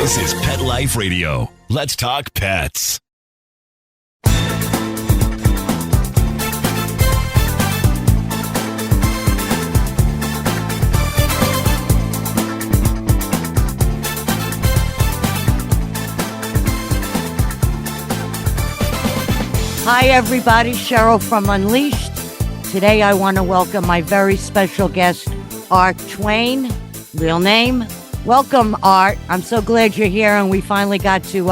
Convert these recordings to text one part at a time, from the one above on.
This is Pet Life Radio. Let's talk pets. Hi everybody, Cheryl from Unleashed. Today I want to welcome my very special guest, Art Twain, real name. Welcome, Art. I'm so glad you're here and we finally got to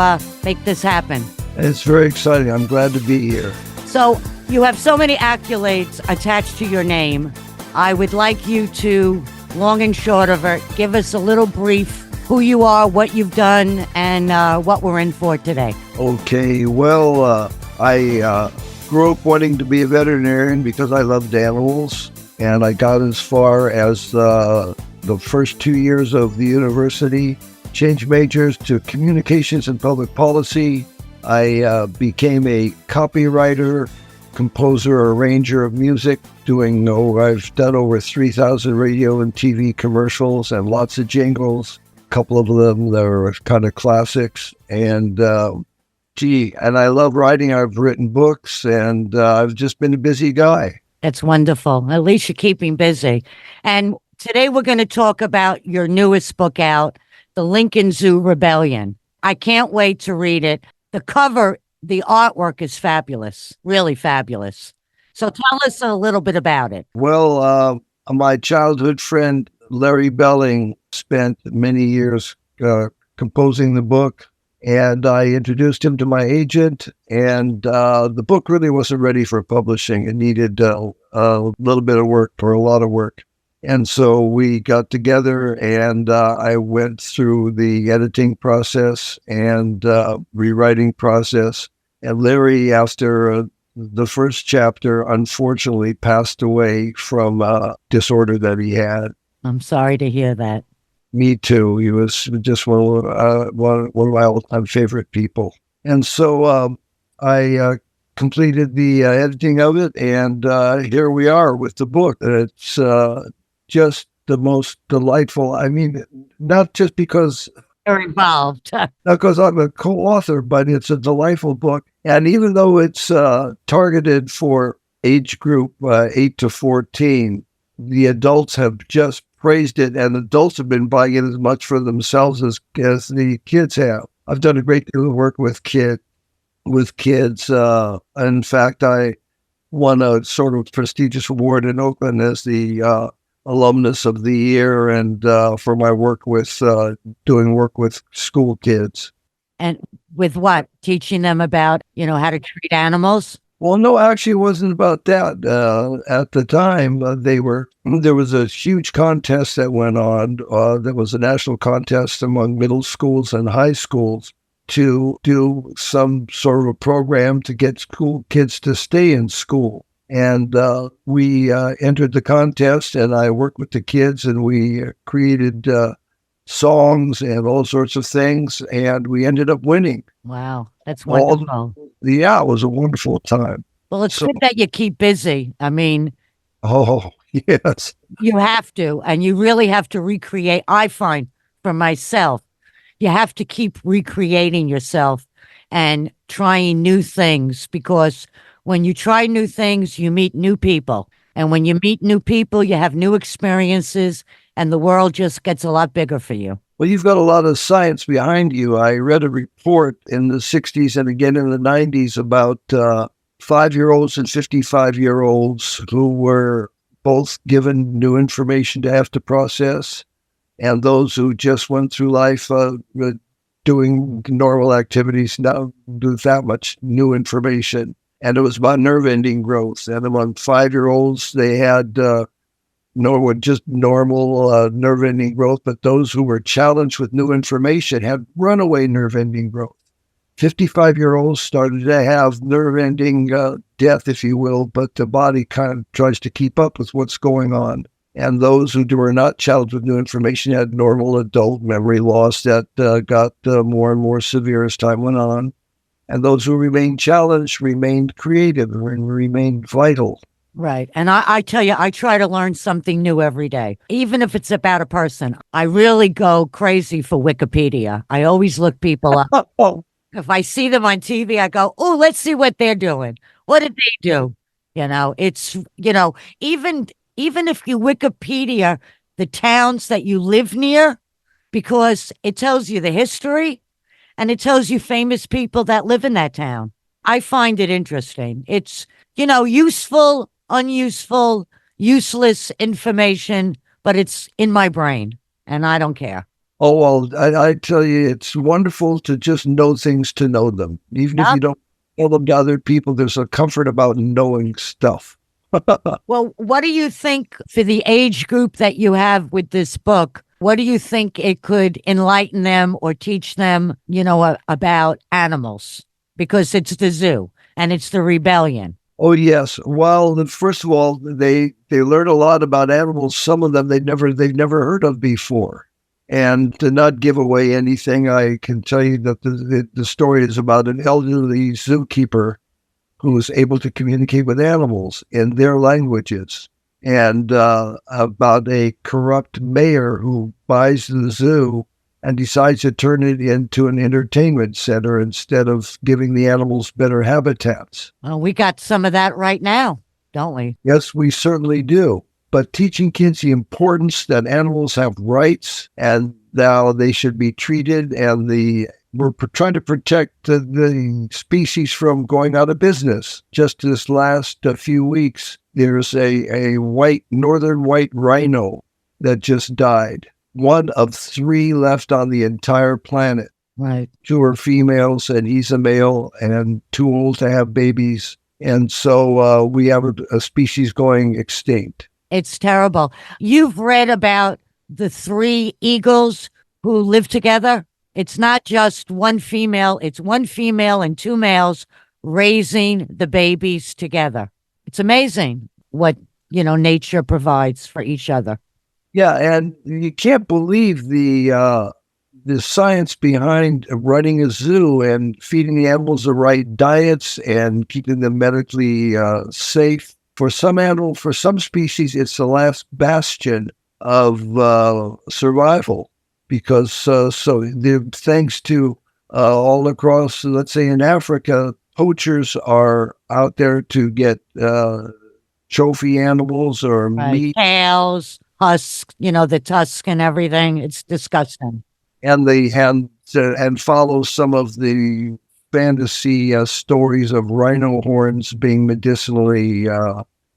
make this happen. It's very exciting. I'm glad to be here. So you have so many accolades attached to your name. I would like you to, long and short of it, give us a little brief who you are, what you've done, and what we're in for today. Okay, well, I grew up wanting to be a veterinarian because I loved animals, and I got as far as the first 2 years of the university, changed majors to communications and public policy. I became a copywriter, composer, arranger of music, I've done over 3,000 radio and TV commercials and lots of jingles, a couple of them that are kind of classics, and and I love writing. I've written books, and I've just been a busy guy. That's wonderful. At least you're keeping busy. And today we're going to talk about your newest book out, The Lincoln Zoo Rebellion. I can't wait to read it. The cover, the artwork is fabulous, really fabulous. So tell us a little bit about it. Well, my childhood friend, Larry Belling, spent many years composing the book. And I introduced him to my agent, and the book really wasn't ready for publishing. It needed a little bit of work, or a lot of work. And so we got together, and I went through the editing process and rewriting process. And Larry, after the first chapter, unfortunately passed away from a disorder that he had. I'm sorry to hear that. Me too. He was just one of my all-time favorite people. And so I completed the editing of it, and here we are with the book. It's just the most delightful. I mean, not just because You're involved. not because I'm a co-author, but it's a delightful book. And even though it's targeted for age group 8 to 14, the adults have just praised it, and adults have been buying it as much for themselves as the kids have. I've done a great deal of work with kids. In fact, I won a sort of prestigious award in Oakland as the alumnus of the year, and for my work with doing work with school kids. And with what? Teaching them about, how to treat animals? Well, no, actually, it wasn't about that. At the time, there was a huge contest that went on. There was a national contest among middle schools and high schools to do some sort of a program to get school kids to stay in school. And we entered the contest, and I worked with the kids, and we created songs and all sorts of things, and we ended up winning. Wow, that's wonderful. Yeah, it was a wonderful time. Well, it's good that you keep busy. I mean, oh, yes. You have to, and you really have to recreate. I find for myself, you have to keep recreating yourself and trying new things, because when you try new things, you meet new people. And when you meet new people, you have new experiences, and the world just gets a lot bigger for you. Well, you've got a lot of science behind you. I read a report in the 60s and again in the 90s about 5-year-olds and 55-year-olds who were both given new information to have to process, and those who just went through life doing normal activities, not with that much new information. And it was about nerve ending growth. And among 5-year-olds, they had just normal nerve ending growth, but those who were challenged with new information had runaway nerve ending growth. 55-year-olds started to have nerve ending death, if you will, but the body kind of tries to keep up with what's going on. And those who were not challenged with new information had normal adult memory loss that got more and more severe as time went on. And those who remained challenged remained creative and remained vital. Right. And I tell you, I try to learn something new every day, even if it's about a person. I really go crazy for Wikipedia. I always look people up. Oh, If I see them on TV, I go, oh, let's see what they're doing. What did they do? It's, even if you Wikipedia the towns that you live near, because it tells you the history and it tells you famous people that live in that town. I find it interesting. It's, useful, unuseful, useless information, but it's in my brain and I don't care. oh well, I tell you, it's wonderful to just know things to know them. Even if Yep. you don't know them to other people, there's a comfort about knowing stuff. Well, what do you think for the age group that you have with this book? What do you think it could enlighten them or teach them, about animals? Because it's the zoo and it's the rebellion. Oh yes. Well, first of all, they learn a lot about animals. Some of them they've never heard of before. And to not give away anything, I can tell you that the story is about an elderly zookeeper who is able to communicate with animals in their languages, and about a corrupt mayor who buys the zoo and decides to turn it into an entertainment center instead of giving the animals better habitats. Well, we got some of that right now, don't we? Yes, we certainly do. But teaching kids the importance that animals have rights and how they should be treated, and we're trying to protect the species from going out of business. Just this last few weeks, there's a northern white rhino that just died. One of 3 left on the entire planet. Right. 2 are females, and he's a male, and too old to have babies. And so we have a species going extinct. It's terrible. You've read about the 3 eagles who live together. It's not just one female, it's one female and 2 males raising the babies together. It's amazing what, nature provides for each other. Yeah, and you can't believe the science behind running a zoo and feeding the animals the right diets and keeping them medically safe. For some species, it's the last bastion of survival, because thanks to all across, let's say in Africa, poachers are out there to get trophy animals or Right. meat. Tails, husks, the tusk and everything. It's disgusting. And and follow some of the fantasy stories of rhino horns being medicinally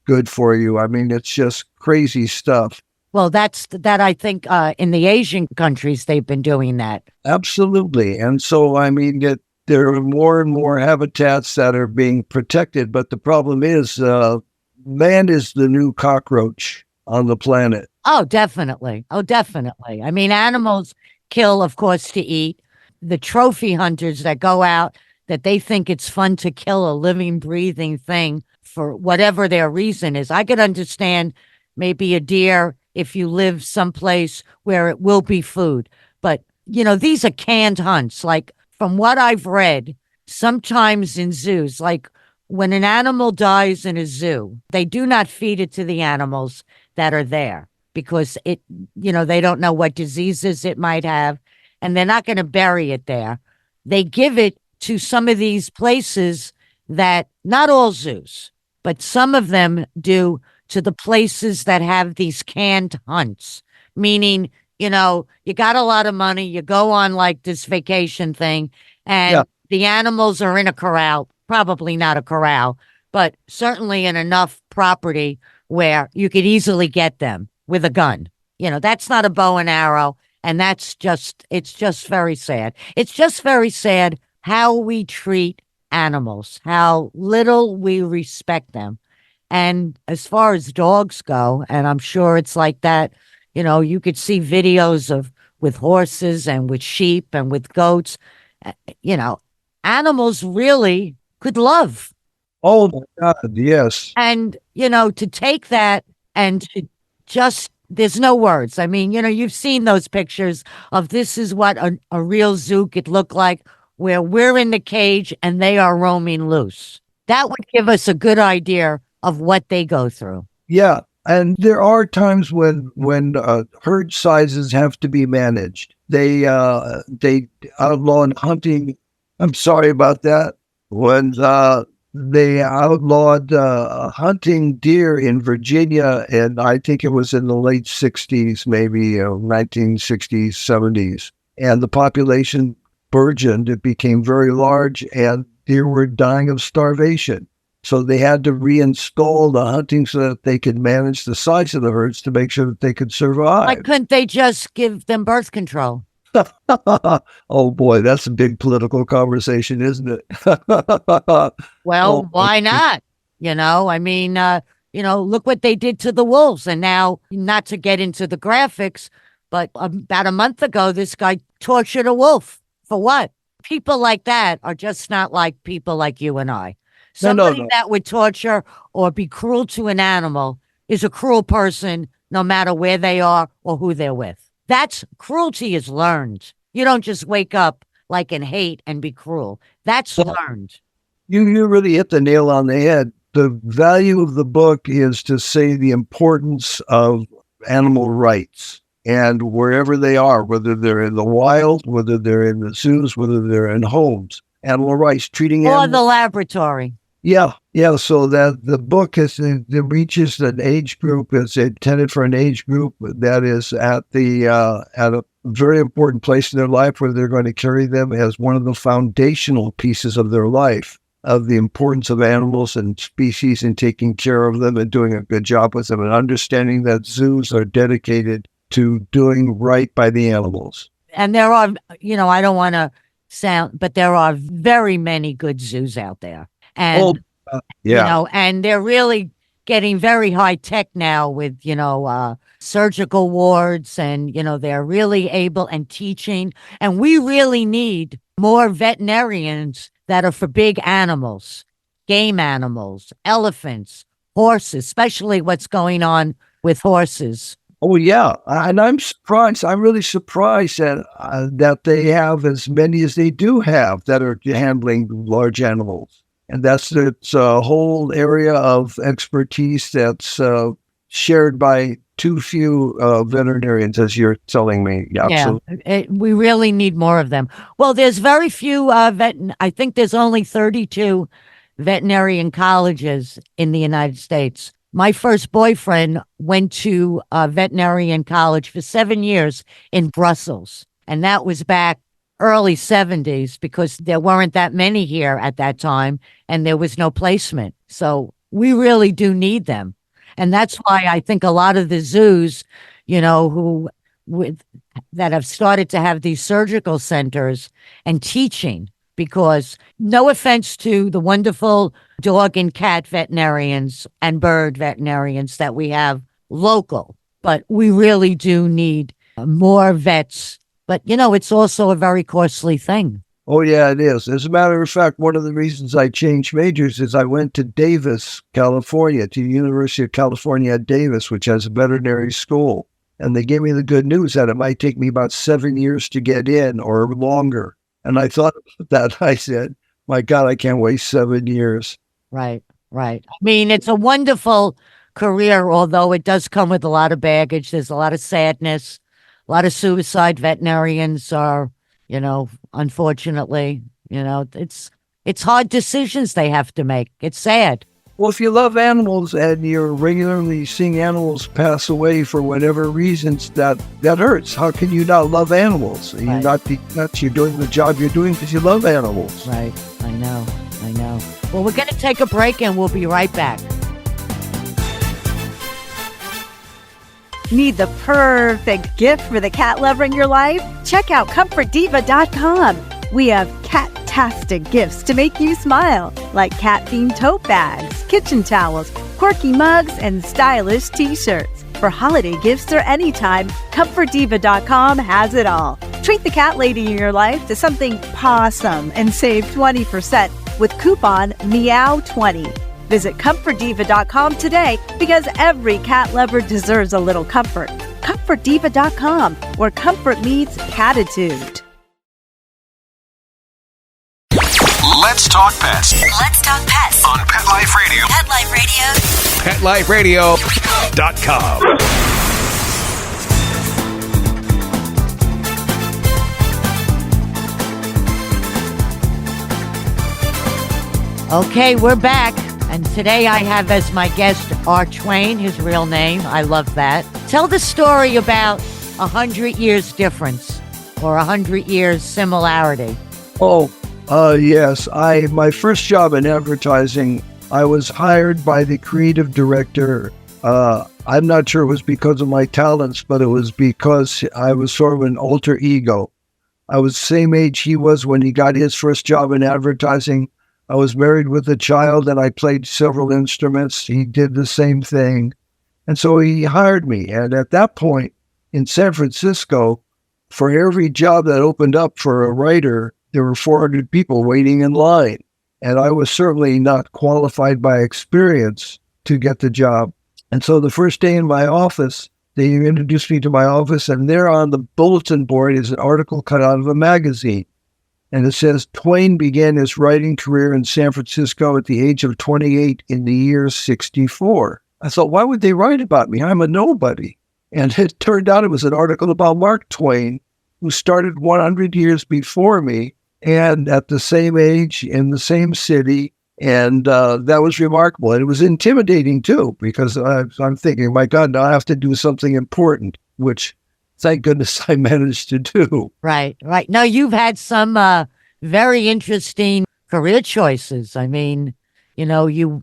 good for you. I mean, it's just crazy stuff. Well, that I think in the Asian countries, they've been doing that. Absolutely. And so, I mean, there are more and more habitats that are being protected. But the problem is man is the new cockroach on the planet. Oh, definitely. Oh, definitely. I mean, animals kill, of course, to eat. The trophy hunters that go out, that they think it's fun to kill a living, breathing thing for whatever their reason is. I could understand maybe a deer if you live someplace where it will be food. But, these are canned hunts. Like, from what I've read, sometimes in zoos, like when an animal dies in a zoo, they do not feed it to the animals that are there, because they don't know what diseases it might have, and they're not going to bury it there. They give it to some of these places that, not all zoos, but some of them do, to the places that have these canned hunts, meaning, you got a lot of money, you go on like this vacation thing, and the animals are in a corral, probably not a corral, but certainly in enough property where you could easily get them with a gun. That's not a bow and arrow. And it's just very sad. It's just very sad how we treat animals, how little we respect them. And as far as dogs go, and I'm sure it's like that, you could see videos with horses and with sheep and with goats, animals really could love. Oh my God, yes. And, to take that and to just, there's no words. I mean, you've seen those pictures of this is what a real zoo could look like, where we're in the cage and they are roaming loose. That would give us a good idea of what they go through. Yeah. And there are times when herd sizes have to be managed. They outlawed hunting. I'm sorry about that. When they outlawed hunting deer in Virginia, and I think it was in the late 60s, maybe 1960s, 70s. And the population burgeoned. It became very large, and deer were dying of starvation. So they had to reinstall the hunting so that they could manage the size of the herds to make sure that they could survive. Why couldn't they just give them birth control? Oh boy, that's a big political conversation, isn't it? Well, why not? Look what they did to the wolves. And now, not to get into the graphics, but about a month ago, this guy tortured a wolf. For what? People like that are just not like people like you and I. Somebody that would torture or be cruel to an animal is a cruel person, no matter where they are or who they're with. That's cruelty is learned. You don't just wake up like in hate and be cruel. That's learned. You really hit the nail on the head. The value of the book is to say the importance of animal rights. And wherever they are, whether they're in the wild, whether they're in the zoos, whether they're in homes, animal rights, treating animals. Or the laboratory. Yeah. So that the book it reaches an age group. It's intended for an age group that is at a very important place in their life where they're going to carry them as one of the foundational pieces of their life, of the importance of animals and species and taking care of them and doing a good job with them and understanding that zoos are dedicated to doing right by the animals. And there are, I don't want to sound, but there are very many good zoos out there. And, and they're really getting very high tech now with, surgical wards and, they're really able and teaching. And we really need more veterinarians that are for big animals, game animals, elephants, horses, especially what's going on with horses. Oh, yeah. And I'm surprised. I'm really surprised that they have as many as they do have that are handling large animals. And it's a whole area of expertise that's shared by too few veterinarians, as you're telling me. Yeah, we really need more of them. Well, there's very few I think there's only 32 veterinarian colleges in the United States. My first boyfriend went to veterinarian college for 7 years in Brussels. And that was back early 70s because there weren't that many here at that time and there was no placement. So we really do need them. And that's why I think a lot of the zoos, that have started to have these surgical centers and teaching, because no offense to the wonderful dog and cat veterinarians and bird veterinarians that we have local, but we really do need more vets. But, it's also a very costly thing. Oh, yeah, it is. As a matter of fact, one of the reasons I changed majors is I went to Davis, California, to the University of California at Davis, which has a veterinary school. And they gave me the good news that it might take me about 7 years to get in or longer. And I thought about that. I said, my God, I can't wait 7 years. Right. I mean, it's a wonderful career, although it does come with a lot of baggage. There's a lot of sadness. A lot of suicide. Veterinarians are, unfortunately, it's hard decisions they have to make. It's sad. Well, if you love animals and you're regularly seeing animals pass away for whatever reasons, that hurts. How can you not love animals? You're not be nuts. You're doing the job you're doing because you love animals. Right. I know. Well, we're going to take a break and we'll be right back. Need the perfect gift for the cat lover in your life? Check out ComfortDiva.com. We have cat-tastic gifts to make you smile, like cat-themed tote bags, kitchen towels, quirky mugs, and stylish t-shirts. For holiday gifts or anytime, ComfortDiva.com has it all. Treat the cat lady in your life to something pawsome and save 20% with coupon MEOW20. Visit ComfortDiva.com today because every cat lover deserves a little comfort. ComfortDiva.com, where comfort meets catitude. Let's Talk Pets. Let's Talk Pets On Pet Life Radio. Pet Life Radio. PetLifeRadio.com. Okay, we're back. And today I have as my guest Art Twain, his real name. I love that. Tell the story about 100 years difference or 100 years similarity. Yes. My first job in advertising, I was hired by the creative director. I'm not sure it was because of my talents, but it was because I was sort of an alter ego. I was the same age he was when he got his first job in advertising. I was married with a child and I played several instruments. He did the same thing. And so he hired me. And at that point in San Francisco, for every job that opened up for a writer, there were 400 people waiting in line. And I was certainly not qualified by experience to get the job. And so the first day in my office, they introduced me to my office, and there on the bulletin board is an article cut out of a magazine. And it says, Twain began his writing career in San Francisco at the age of 28 in the year 64. I thought, why would they write about me? I'm a nobody. And it turned out it was an article about Mark Twain, who started 100 years before me and at the same age in the same city. And that was remarkable. And it was intimidating, too, because I'm thinking, my God, now I have to do something important, which thank goodness I managed to do. Right. No, you've had some very interesting career choices. I mean, you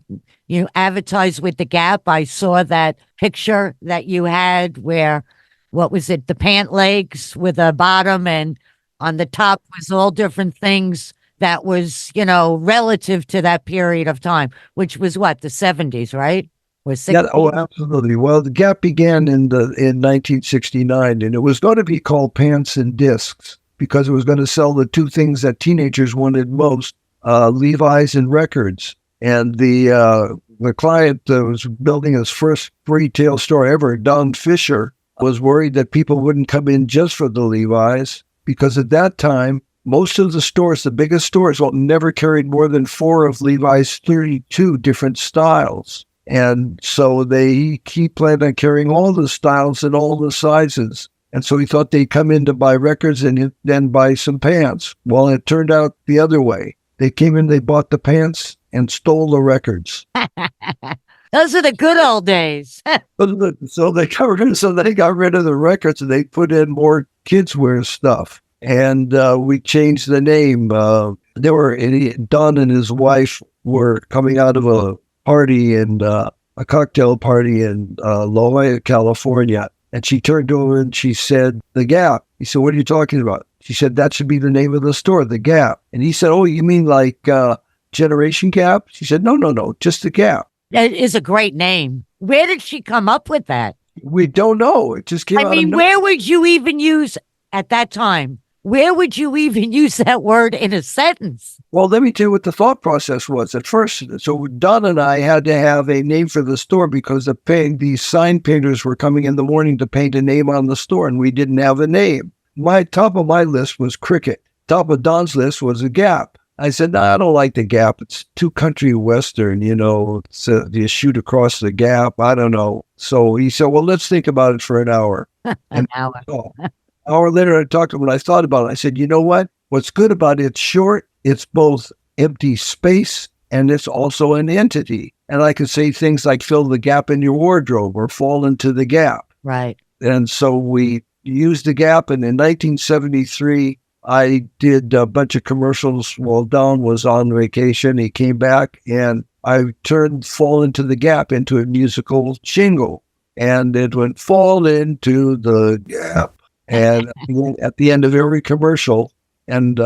advertised with the Gap. I saw that picture that you had where, what was it, the pant legs with a bottom, and on the top was all different things that was, relative to that period of time, which was what, the 70s, right? Yeah, absolutely. Well, the Gap began in 1969, and it was going to be called Pants and Discs because it was going to sell the two things that teenagers wanted most, Levi's and records. And the client that was building his first retail store ever, Don Fisher, was worried that people wouldn't come in just for the Levi's because at that time, most of the stores, the biggest stores, never carried more than 4 of Levi's 32 different styles. And so he planned on carrying all the styles and all the sizes. And so he thought they'd come in to buy records and then buy some pants. Well, it turned out the other way. They came in, they bought the pants and stole the records. Those are the good old days. So they got rid of the records and they put in more kids' wear stuff. And we changed the name. Don and his wife were coming out of a party and a cocktail party in La Jolla, California. And she turned over and she said, The Gap. He said, what are you talking about? She said, that should be the name of the store, The Gap. And he said, oh, you mean like Generation Gap? She said, no, just The Gap. That is a great name. Where did she come up with that? We don't know. It just came out. I mean, where would you even use, at that time, where would you even use that word in a sentence? Well, let me tell you what the thought process was at first. So Don and I had to have a name for the store because the sign painters were coming in the morning to paint a name on the store, and we didn't have a name. Top of my list was Cricket. Top of Don's list was The Gap. I said, no, I don't like The Gap. It's too country western, so you shoot across the gap. I don't know. So he said, well, let's think about it for an hour. An hour. An hour later, I talked to him and I thought about it. I said, you know what? What's good about it, it's short. It's both empty space and it's also an entity. And I could say things like fill the gap in your wardrobe or fall into the gap. Right. And so we used the Gap. And in 1973, I did a bunch of commercials while Don was on vacation. He came back and I turned Fall into the Gap into a musical jingle. And it went Fall into the Gap. And at the end of every commercial, and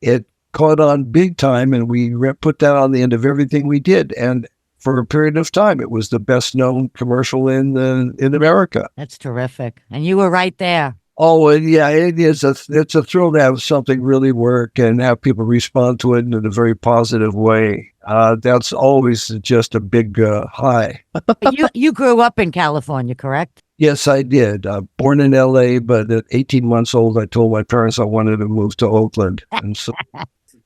it caught on big time, and we put that on the end of everything we did. And for a period of time, it was the best known commercial in America. That's terrific. And you were right there. Oh, yeah, it's a thrill to have something really work and have people respond to it in a very positive way. That's always just a big high. You grew up in California, correct? Yes, I did. Born in L.A., but at 18 months old, I told my parents I wanted to move to Oakland. And so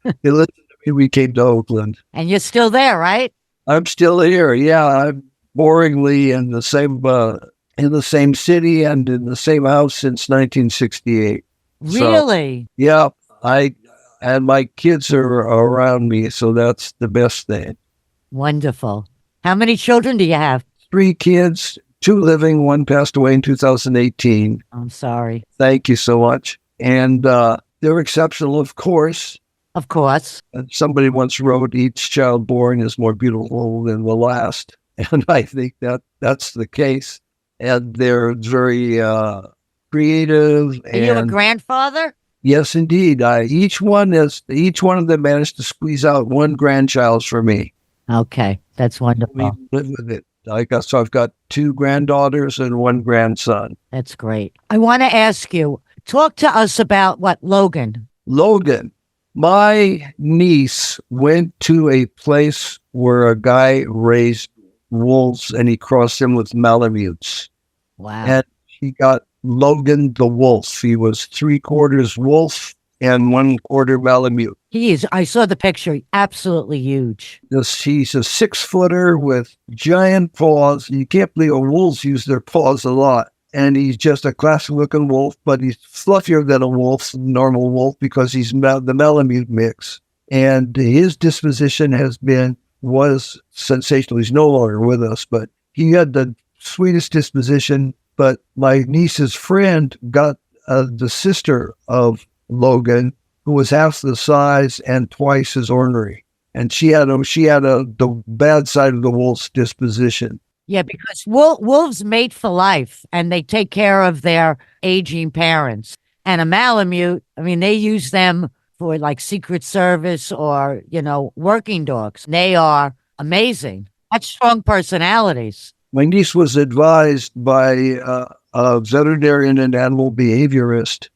they listened to We came to Oakland. And you're still there, right? I'm still here. Yeah, I'm boringly in the same city and in the same house since 1968. Really? So, yeah, and my kids are around me, so that's the best thing. Wonderful. How many children do you have? 3 kids, 2 living, 1 passed away in 2018. I'm sorry. Thank you so much. And they're exceptional, of course. Of course. And somebody once wrote, each child born is more beautiful than the last. And I think that's the case. And they're very creative. Are you a grandfather? Yes, indeed. Each one of them managed to squeeze out 1 grandchild for me. Okay, that's wonderful. We live with it. So I've got 2 granddaughters and 1 grandson. That's great. I want to ask you, talk to us about Logan. Logan, my niece went to a place where a guy raised wolves and he crossed them with Malamutes. Wow. And he got Logan the wolf. He was 3/4 wolf and 1/4 Malamute. I saw the picture, absolutely huge. He's a 6-footer with giant paws. You can't believe wolves use their paws a lot. And he's just a classic looking wolf, but he's fluffier than a normal wolf, because he's the Malamute mix. And his disposition was sensational. He's no longer with us, but he had the sweetest disposition. But my niece's friend got the sister of Logan, who was half the size and twice as ornery. And she had the bad side of the wolf's disposition. Yeah, because wolves mate for life, and they take care of their aging parents. And a Malamute, they use them for like Secret Service or, working dogs. They are amazing. That's strong personalities. My niece was advised by a veterinarian and animal behaviorist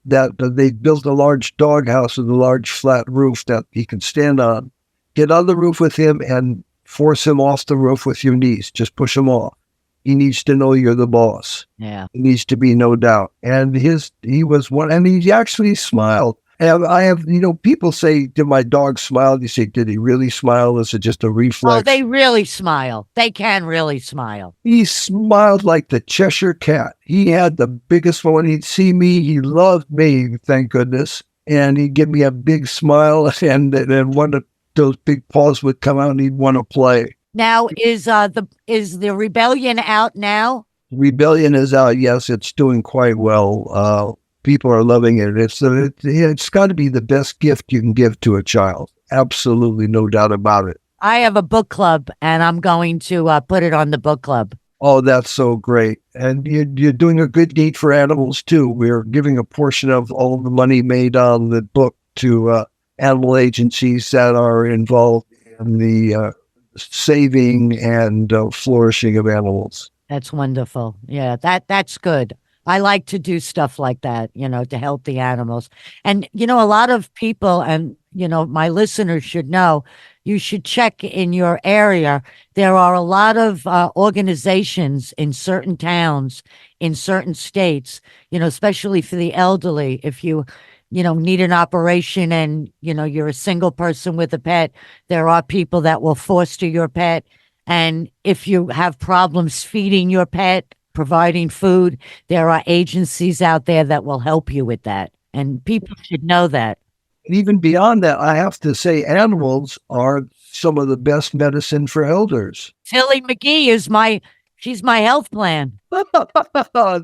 that they built a large doghouse with a large flat roof that he could stand on. Get on the roof with him and force him off the roof with your niece. Just push him off. He needs to know you're the boss. Yeah. There needs to be no doubt. And he was one, and he actually smiled. And I have, people say, did my dog smile? You say, did he really smile? Is it just a reflex? Oh, they really smile. They can really smile. He smiled like the Cheshire Cat. He had the biggest one. When he'd see me, he loved me, thank goodness. And he'd give me a big smile, and then one of those big paws would come out and he'd want to play. Now, is the rebellion out now? Rebellion is out. Yes, it's doing quite well. People are loving it. It's got to be the best gift you can give to a child. Absolutely, no doubt about it. I have a book club, and I'm going to put it on the book club. Oh, that's so great. And you're doing a good deed for animals, too. We're giving a portion of all the money made on the book to animal agencies that are involved in the saving and flourishing of animals. That's wonderful. Yeah, that's good. I like to do stuff like that, to help the animals. And, a lot of people, and, my listeners should know, you should check in your area. There are a lot of organizations in certain towns, in certain states, especially for the elderly. If you need an operation and, you're a single person with a pet, there are people that will foster your pet. And if you have problems feeding your pet, providing food, there are agencies out there that will help you with that. And people should know that. And even beyond that, I have to say animals are some of the best medicine for elders. Tilly McGee she's my health plan.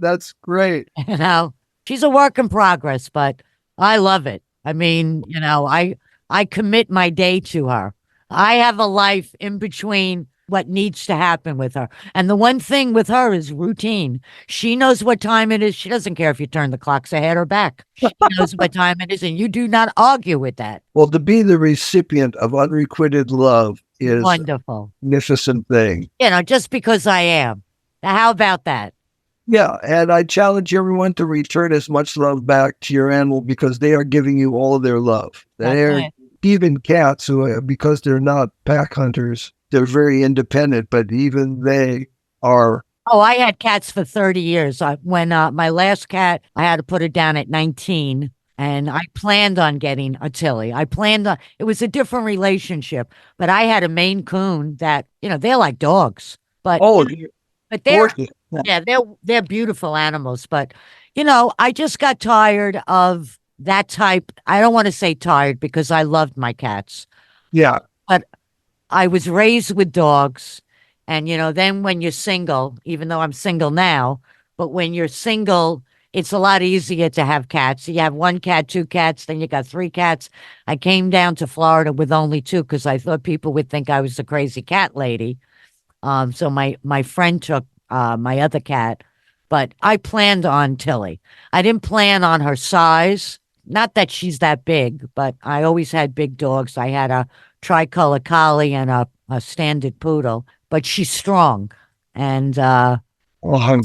That's great. She's a work in progress, but I love it. I commit my day to her. I have a life in between what needs to happen with her. And the one thing with her is routine. She knows what time it is. She doesn't care if you turn the clocks ahead or back. She knows what time it is, and you do not argue with that. Well, to be the recipient of unrequited love is wonderful, a magnificent thing. Just because I am. How about that? Yeah, and I challenge everyone to return as much love back to your animal, because they are giving you all of their love. Even cats, who, because they're not pack hunters, they're very independent, but even they are. Oh, I had cats for 30 years. When my last cat, I had to put her down at 19. And I planned on getting a Tilly. It was a different relationship, but I had a Maine Coon that, they're like dogs, but, Oh, but they're, gorgeous. yeah, they're beautiful animals. But, I just got tired of that type. I don't want to say tired because I loved my cats, Yeah. but I was raised with dogs. And, then when you're single, even though I'm single now, but when you're single, it's a lot easier to have cats. You have one cat, two cats, then you got three cats. I came down to Florida with only two because I thought people would think I was a crazy cat lady. So my friend took my other cat, but I planned on Tilly. I didn't plan on her size. Not that she's that big, but I always had big dogs. I had a tricolor collie and a standard poodle, but she's strong. And Oh,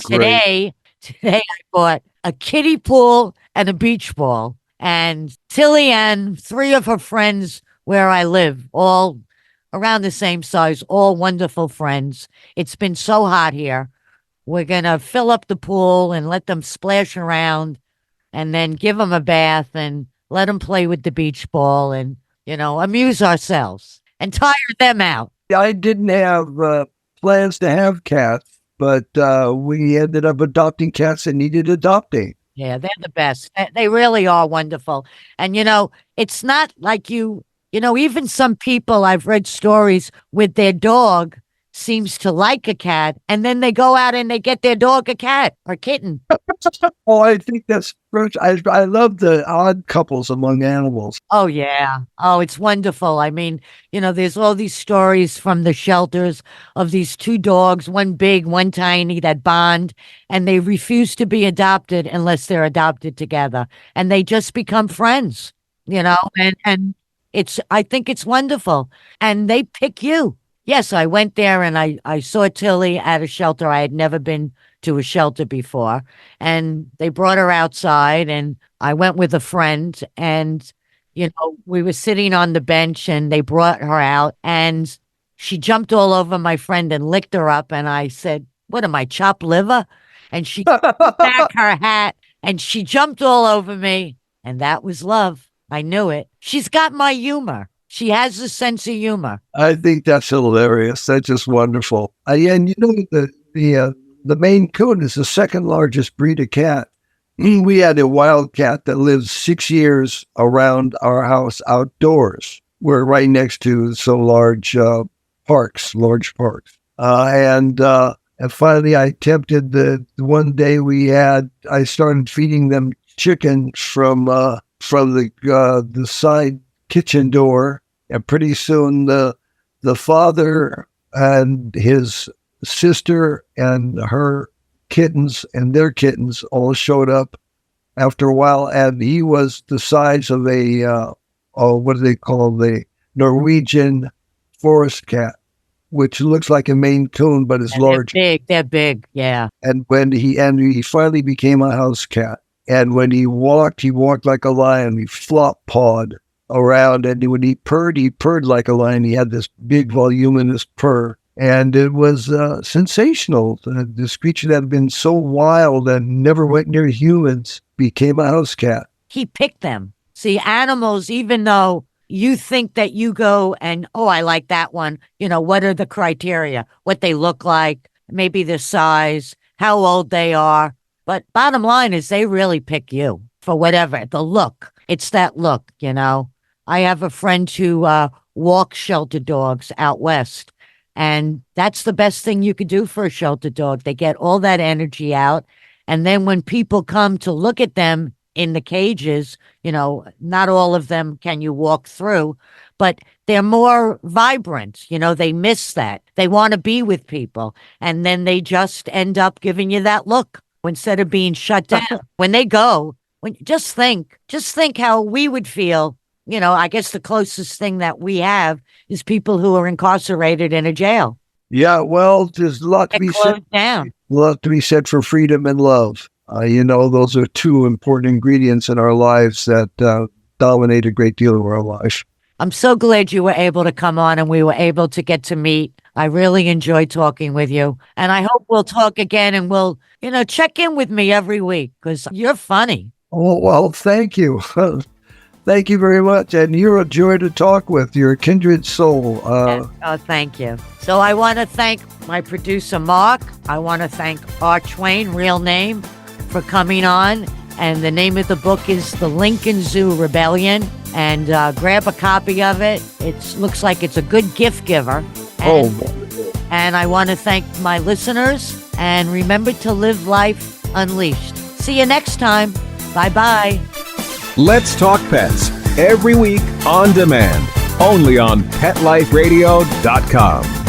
great. today I bought a kiddie pool and a beach ball. And Tilly and three of her friends where I live, all around the same size, all wonderful friends. It's been so hot here. We're going to fill up the pool and let them splash around and then give them a bath and let them play with the beach ball and, amuse ourselves and tire them out. I didn't have plans to have cats, but we ended up adopting cats that needed adopting. Yeah, they're the best. They really are wonderful. And, it's not like even some people I've read stories with their dog seems to like a cat, and then they go out and they get their dog a cat or kitten. Oh, I think that's first. I love the odd couples among animals. Oh, yeah. Oh, it's wonderful. I mean, there's all these stories from the shelters of these two dogs, one big, one tiny, that bond, and they refuse to be adopted unless they're adopted together. And they just become friends, and I think it's wonderful. And they pick you. Yes, I went there and I saw Tilly at a shelter. I had never been to a shelter before. And they brought her outside and I went with a friend and, we were sitting on the bench and they brought her out and she jumped all over my friend and licked her up. And I said, what am I, chopped liver? And she put back her hat and she jumped all over me. And that was love. I knew it. She's got my humor. She has a sense of humor. I think that's hilarious. That's just wonderful. And the Maine Coon is the second largest breed of cat. We had a wild cat that lived 6 years around our house outdoors. We're right next to some large parks. And finally I attempted one day I started feeding them chicken from the side kitchen door. And pretty soon the father and his sister and her kittens and their kittens all showed up after a while. And he was the size of what do they call the Norwegian forest cat, which looks like a Maine Coon, but is large. They're big. Yeah. And he finally became a house cat. And when he walked like a lion. He flop-pawed around, and when he purred like a lion. He had this big voluminous purr, and it was sensational. This creature that had been so wild and never went near humans became a house cat. He picked them. See, animals, even though you think that you go and, oh, I like that one, what are the criteria? What they look like, maybe the size, how old they are. But bottom line is they really pick you for whatever, the look. It's that look, I have a friend who walks shelter dogs out west, and that's the best thing you could do for a shelter dog. They get all that energy out, and then when people come to look at them in the cages, not all of them can you walk through, but they're more vibrant. They miss that. They want to be with people, and then they just end up giving you that look instead of being shut down. When they go, just think how we would feel. I guess the closest thing that we have is people who are incarcerated in a jail. Yeah, well, there's a lot to be said. A lot to be said for freedom and love. Those are two important ingredients in our lives that dominate a great deal of our life. I'm so glad you were able to come on and we were able to get to meet. I really enjoyed talking with you. And I hope we'll talk again and we'll, check in with me every week because you're funny. Oh, well, thank you. Thank you very much. And you're a joy to talk with. You're a kindred soul. Oh, thank you. So I want to thank my producer, Mark. I want to thank Art Twain, real name, for coming on. And the name of the book is The Lincoln Zoo Rebellion. And grab a copy of it. It looks like it's a good gift giver. And I want to thank my listeners. And remember to live life unleashed. See you next time. Bye-bye. Let's Talk Pets, every week on demand, only on PetLifeRadio.com.